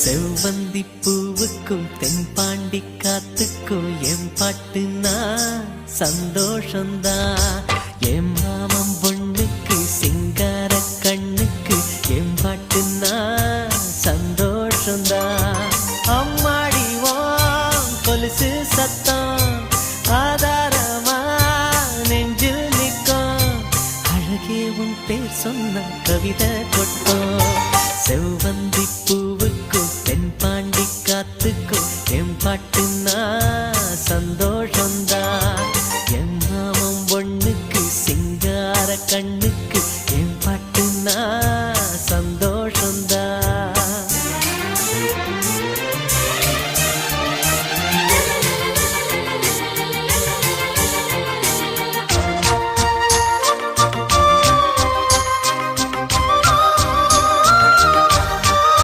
செவ்வந்தி பூவுக்கும் தென்பாண்டி காத்துக்கும் என் பாட்டுனா சந்தோஷந்தான். என் மாமன் பொண்ணுக்கு சிங்கார கண்ணுக்கு என் பாட்டுனா சந்தோஷந்தான். அம்மாடிவோம் கொலுசு சத்தம் ஆதாரமா நெஞ்சில் நிற்கும். அழகே உன் பேர் சொன்ன கவிதை கொட்டும். செவ்வந்தி பூ